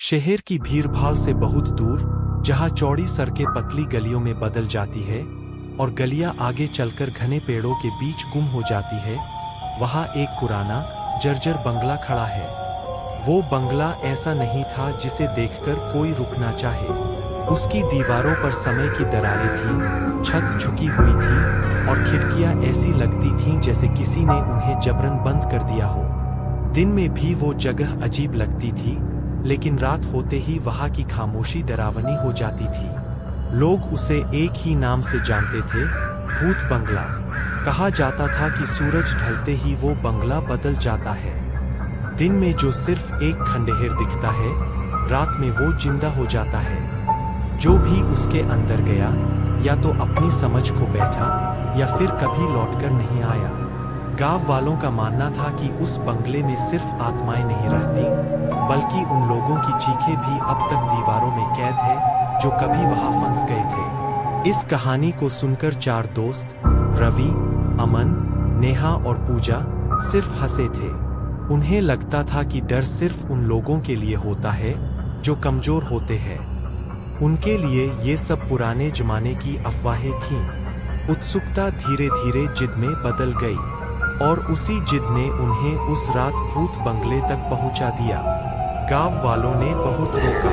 शहर की भीड़भाड़ से बहुत दूर, जहां चौड़ी सड़कें पतली गलियों में बदल जाती है और गलियां आगे चलकर घने पेड़ों के बीच गुम हो जाती है, वहां एक पुराना जर्जर बंगला खड़ा है। वो बंगला ऐसा नहीं था जिसे देखकर कोई रुकना चाहे। उसकी दीवारों पर समय की दरारें थीं, छत झुकी हुई थी और खिड़कियां ऐसी लगती थीं जैसे किसी ने उन्हें जबरन बंद कर दिया हो। दिन में भी वो जगह अजीब लगती थी, लेकिन रात होते ही वहां की खामोशी डरावनी हो जाती थी। लोग उसे एक ही नाम से जानते थे, भूत बंगला। कहा जाता था कि सूरज ढलते ही वो बंगला बदल जाता है। दिन में जो सिर्फ एक खंडहर दिखता है, रात में वो जिंदा हो जाता है। जो भी उसके अंदर गया, या तो अपनी समझ खो बैठा या फिर कभी लौटकर नहीं आया। गांव वालों का मानना था कि उस बंगले में सिर्फ आत्माएं नहीं रहती, बल्कि उन लोगों की चीखें भी अब तक दीवारों में कैद है जो कभी वहां फंस गए थे। इस कहानी को सुनकर चार दोस्त, रवि, अमन, नेहा और पूजा, सिर्फ हंसे थे। उन्हें लगता था कि डर सिर्फ उन लोगों के लिए होता है जो कमजोर होते हैं। उनके लिए ये सब पुराने जमाने की अफवाहें थीं। उत्सुकता धीरे धीरे जिद में बदल गई, और उसी जिद ने उन्हें उस रात भूत बंगले तक पहुंचा दिया। गांव वालों ने बहुत रोका।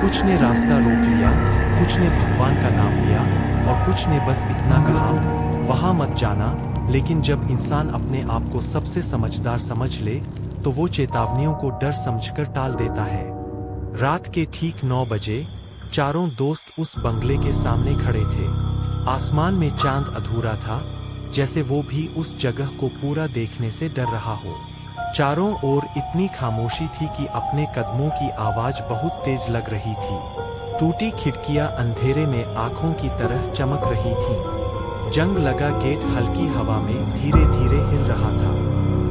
कुछ ने रास्ता रोक लिया, कुछ ने भगवान का नाम लिया और कुछ ने बस इतना कहा, वहां मत जाना। लेकिन जब इंसान अपने आप को सबसे समझदार समझ ले, तो वो चेतावनियों को डर समझकर टाल देता है। रात के ठीक 9 बजे चारों दोस्त उस बंगले के सामने खड़े थे। आसमान में चांद अधूरा था, जैसे वो भी उस जगह को पूरा देखने से डर रहा हो। चारों ओर इतनी खामोशी थी कि अपने कदमों की आवाज बहुत तेज लग रही थी। टूटी खिड़कियां अंधेरे में आंखों की तरह चमक रही थीं। जंग लगा गेट हल्की हवा में धीरे धीरे हिल रहा था,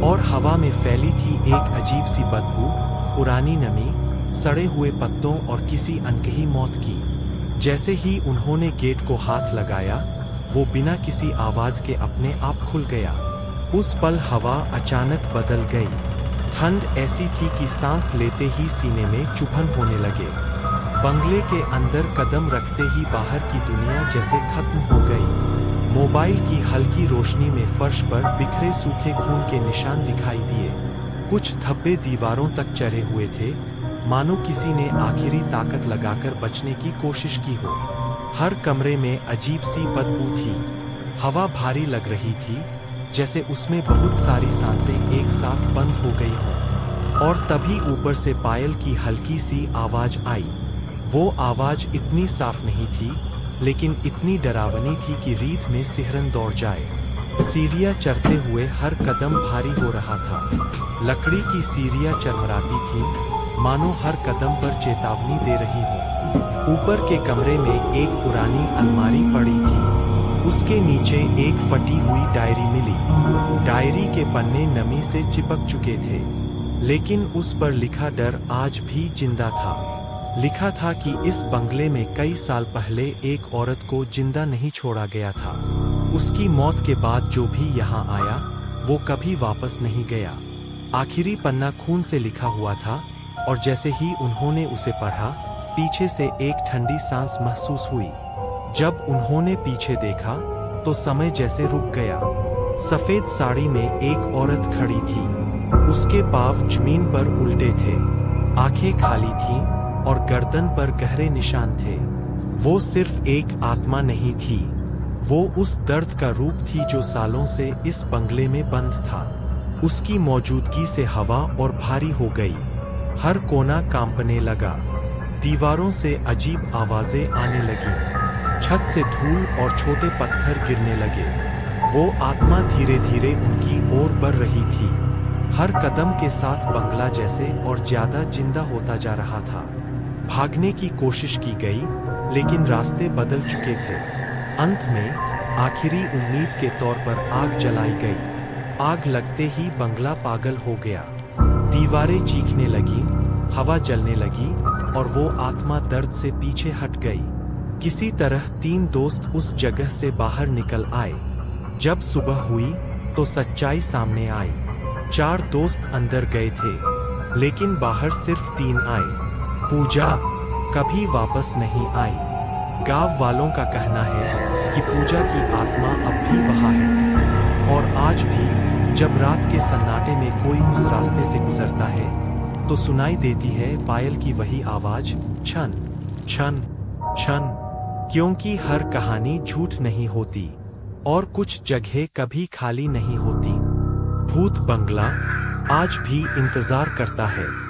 और हवा में फैली थी एक अजीब सी बदबू, पुरानी नमी, सड़े हुए पत्तों और किसी अनकही मौत की। जैसे ही उन्होंने गेट को हाथ लगाया, वो बिना किसी आवाज के अपने आप खुल गया। उस पल हवा अचानक बदल गई। ठंड ऐसी थी कि सांस लेते ही सीने में चुभन होने लगे। बंगले के अंदर कदम रखते ही बाहर की दुनिया जैसे खत्म हो गई। मोबाइल की हल्की रोशनी में फर्श पर बिखरे सूखे खून के निशान दिखाई दिए। कुछ धब्बे दीवारों तक चढ़े हुए थे, मानो किसी ने आखिरी ताकत लगाकर बचने की कोशिश की हो। हर कमरे में अजीब सी बदबू थी। हवा भारी लग रही थी, जैसे उसमें बहुत सारी सांसें एक साथ बंद हो गई हों। और तभी ऊपर से पायल की हल्की सी आवाज आई। वो आवाज इतनी साफ नहीं थी, लेकिन इतनी डरावनी थी कि रीढ़ में सिहरन दौड़ जाए। सीढ़ियां चढ़ते हुए हर कदम भारी हो रहा था। लकड़ी की सीढ़ियां चरमराती थीं, मानो हर कदम पर चेतावनी दे रही हो। ऊपर के कमरे में एक पुरानी अलमारी पड़ी थी। उसके नीचे एक फटी हुई डायरी मिली। डायरी के पन्ने नमी से चिपक चुके थे, लेकिन उस पर लिखा डर आज भी जिंदा था। लिखा था कि इस बंगले में कई साल पहले एक औरत को जिंदा नहीं छोड़ा गया था। उसकी मौत के बाद जो भी यहाँ आया, वो कभी वापस नहीं गया। आखिरी पन्ना खून से लिखा हुआ था, और जैसे ही उन्होंने उसे पढ़ा, पीछे से एक ठंडी सांस महसूस हुई। जब उन्होंने पीछे देखा, तो समय जैसे रुक गया। सफेद साड़ी में एक औरत खड़ी थी। उसके पाँव जमीन पर उल्टे थे, आंखें खाली थीं और गर्दन पर गहरे निशान थे। वो सिर्फ एक आत्मा नहीं थी, वो उस दर्द का रूप थी जो सालों से इस बंगले में बंद था। उसकी मौजूदगी से हवा और भारी हो गई। हर कोना कांपने लगा। दीवारों से अजीब आवाजें आने लगीं। छत से धूल और छोटे पत्थर गिरने लगे। वो आत्मा धीरे धीरे उनकी ओर बढ़ रही थी। हर कदम के साथ बंगला जैसे और ज्यादा जिंदा होता जा रहा था। भागने की कोशिश की गई, लेकिन रास्ते बदल चुके थे। अंत में आखिरी उम्मीद के तौर पर आग जलाई गई। आग लगते ही बंगला पागल हो गया। दीवारें चीखने लगीं, हवा जलने लगी, और वो आत्मा दर्द से पीछे हट गई। किसी तरह 3 दोस्त उस जगह से बाहर निकल आए। जब सुबह हुई, तो सच्चाई सामने आई। 4 दोस्त अंदर गए थे, लेकिन बाहर सिर्फ 3 आए। पूजा कभी वापस नहीं आई। गांव वालों का कहना है कि पूजा की आत्मा अब भी वहां है और आज भी जब रात के सन्नाटे में कोई उस रास्ते से गुजरता है तो सुनाई देती है पायल की वही आवाज, छन छन छन। क्योंकि हर कहानी झूठ नहीं होती और कुछ जगह कभी खाली नहीं होती। भूत बंगला आज भी इंतजार करता है।